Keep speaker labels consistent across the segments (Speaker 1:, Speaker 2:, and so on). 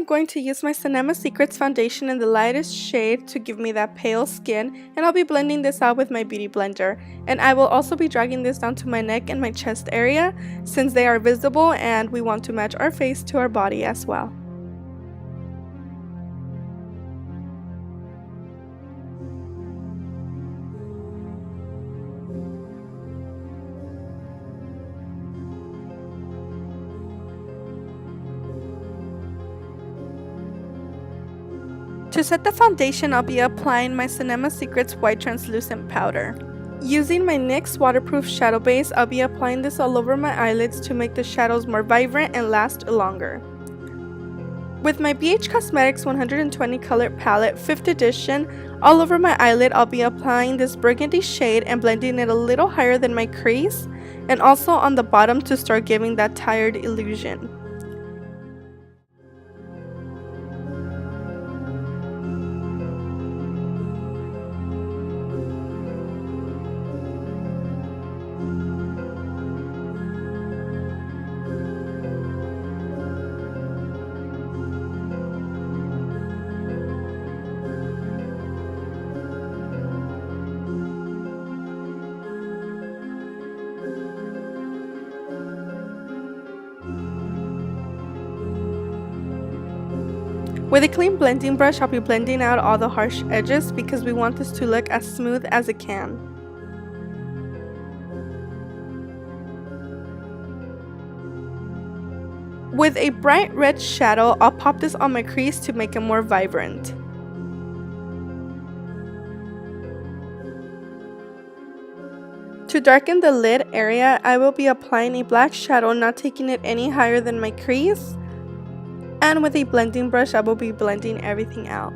Speaker 1: going to use my Cinema Secrets foundation in the lightest shade to give me that pale skin, and I'll be blending this out with my beauty blender. And I will also be dragging this down to my neck and my chest area since they are visible and we want to match our face to our body as well. To set the foundation, I'll be applying my Cinema Secrets White Translucent Powder. Using my NYX waterproof shadow base, I'll be applying this all over my eyelids to make the shadows more vibrant and last longer. With my BH Cosmetics 120 color palette 5th edition, all over my eyelid I'll be applying this burgundy shade and blending it a little higher than my crease, and also on the bottom to start giving that tired illusion. With a clean blending brush, I'll be blending out all the harsh edges because we want this to look as smooth as it can. With a bright red shadow, I'll pop this on my crease to make it more vibrant. To darken the lid area, I will be applying a black shadow, not taking it any higher than my crease. And with a blending brush, I will be blending everything out.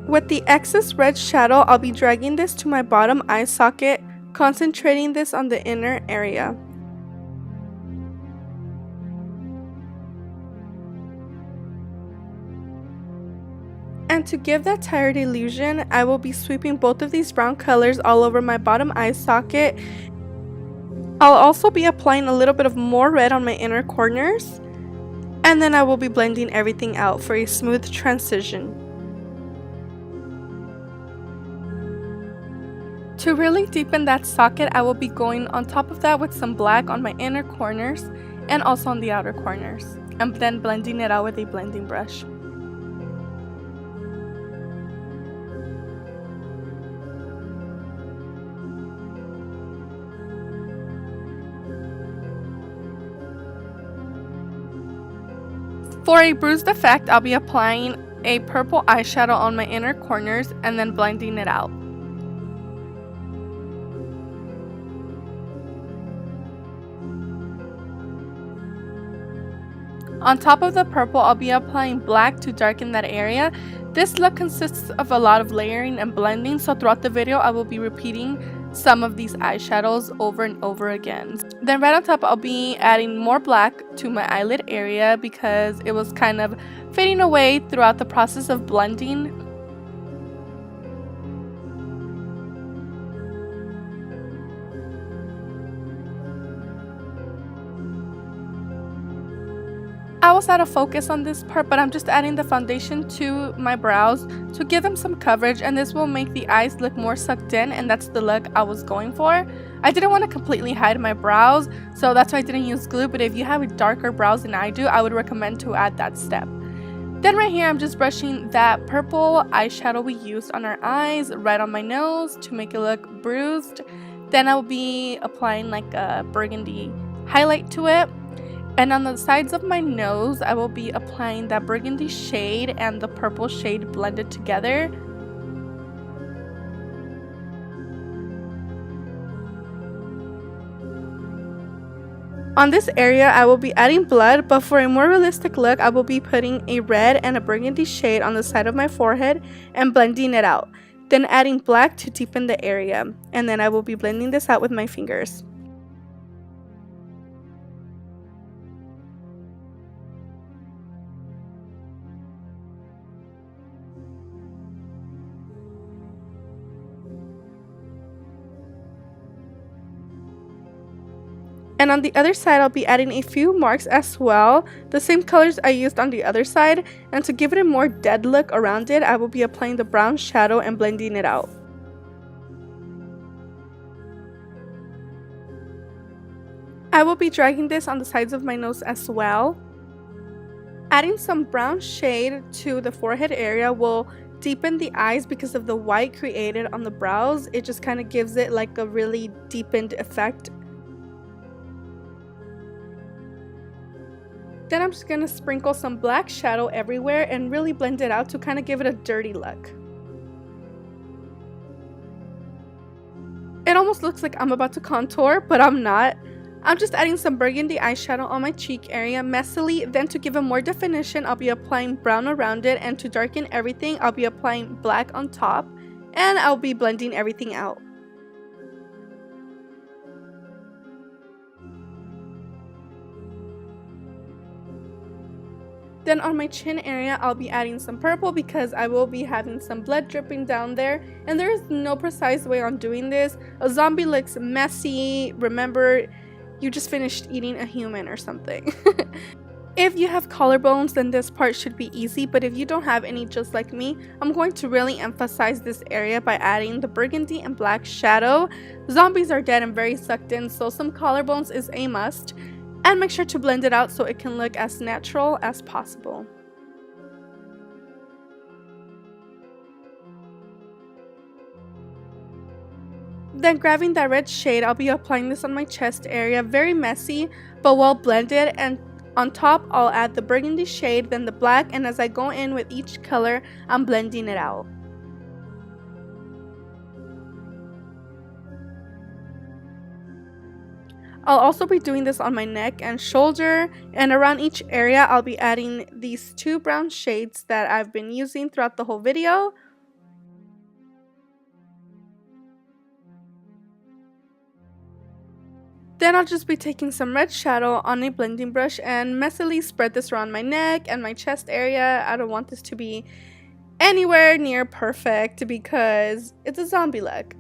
Speaker 1: With the excess red shadow, I'll be dragging this to my bottom eye socket, concentrating this on the inner area. And to give that tired illusion, I will be sweeping both of these brown colors all over my bottom eye socket. I'll also be applying a little bit of more red on my inner corners, and then I will be blending everything out for a smooth transition. To really deepen that socket, I will be going on top of that with some black on my inner corners and also on the outer corners, and then blending it out with a blending brush. For a bruised effect, I'll be applying a purple eyeshadow on my inner corners and then blending it out. On top of the purple, I'll be applying black to darken that area. This look consists of a lot of layering and blending, so throughout the video I will be repeating some of these eyeshadows over and over again. Then right on top, I'll be adding more black to my eyelid area because it was kind of fading away throughout the process of blending. I was out of focus on this part, but I'm just adding the foundation to my brows to give them some coverage, and this will make the eyes look more sucked in, and that's the look I was going for. I didn't want to completely hide my brows, so that's why I didn't use glue, but if you have darker brows than I do, I would recommend to add that step. Then right here, I'm just brushing that purple eyeshadow we used on our eyes right on my nose to make it look bruised. Then I will be applying like a burgundy highlight to it. And on the sides of my nose, I will be applying that burgundy shade and the purple shade blended together. On this area, I will be adding blood, but for a more realistic look, I will be putting a red and a burgundy shade on the side of my forehead and blending it out. Then adding black to deepen the area. And then I will be blending this out with my fingers. And on the other side, I'll be adding a few marks as well, the same colors I used on the other side. And to give it a more dead look around it, I will be applying the brown shadow and blending it out. I will be dragging this on the sides of my nose as well. Adding some brown shade to the forehead area will deepen the eyes because of the white created on the brows. It just kind of gives it like a really deepened effect. Then I'm just going to sprinkle some black shadow everywhere and really blend it out to kind of give it a dirty look. It almost looks like I'm about to contour, but I'm not. I'm just adding some burgundy eyeshadow on my cheek area messily. Then to give it more definition, I'll be applying brown around it, and to darken everything, I'll be applying black on top, and I'll be blending everything out. Then on my chin area, I'll be adding some purple because I will be having some blood dripping down there. And there is no precise way on doing this. A zombie looks messy. Remember, you just finished eating a human or something. If you have collarbones, then this part should be easy. But if you don't have any, just like me, I'm going to really emphasize this area by adding the burgundy and black shadow. Zombies are dead and very sucked in, so some collarbones is a must. And make sure to blend it out so it can look as natural as possible. Then grabbing that red shade, I'll be applying this on my chest area. Very messy, but well blended. And on top, I'll add the burgundy shade, then the black. And as I go in with each color, I'm blending it out. I'll also be doing this on my neck and shoulder, and around each area I'll be adding these two brown shades that I've been using throughout the whole video. Then I'll just be taking some red shadow on a blending brush and messily spread this around my neck and my chest area. I don't want this to be anywhere near perfect because it's a zombie look.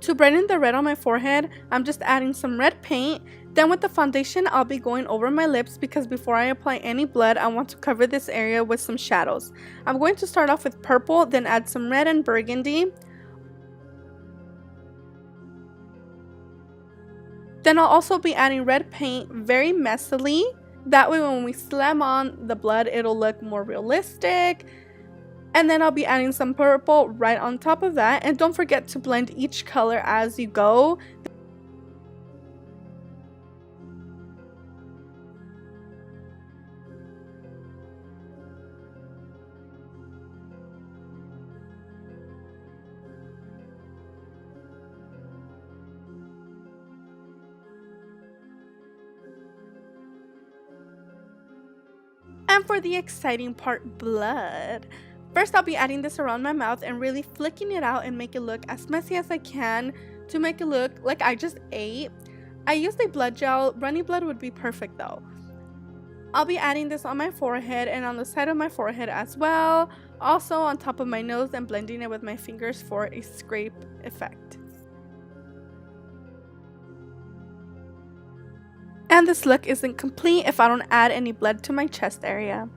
Speaker 1: To brighten the red on my forehead, I'm just adding some red paint. Then with the foundation, I'll be going over my lips because before I apply any blood, I want to cover this area with some shadows. I'm going to start off with purple, then add some red and burgundy. Then I'll also be adding red paint very messily. That way when we slam on the blood, it'll look more realistic. And then I'll be adding some purple right on top of that. And don't forget to blend each color as you go. And for the exciting part, blood. First, I'll be adding this around my mouth and really flicking it out and make it look as messy as I can to make it look like I just ate. I used a blood gel. Runny blood would be perfect though. I'll be adding this on my forehead and on the side of my forehead as well. Also on top of my nose and blending it with my fingers for a scrape effect. And this look isn't complete if I don't add any blood to my chest area.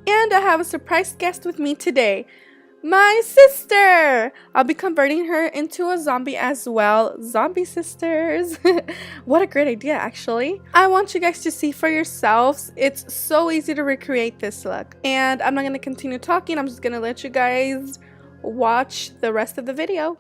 Speaker 1: And I have a surprise guest with me today, my sister! I'll be converting her into a zombie as well. Zombie sisters! What a great idea, actually. I want you guys to see for yourselves. It's so easy to recreate this look. And I'm not going to continue talking. I'm just going to let you guys watch the rest of the video.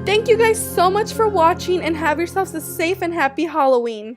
Speaker 1: Thank you guys so much for watching and have yourselves a safe and happy Halloween.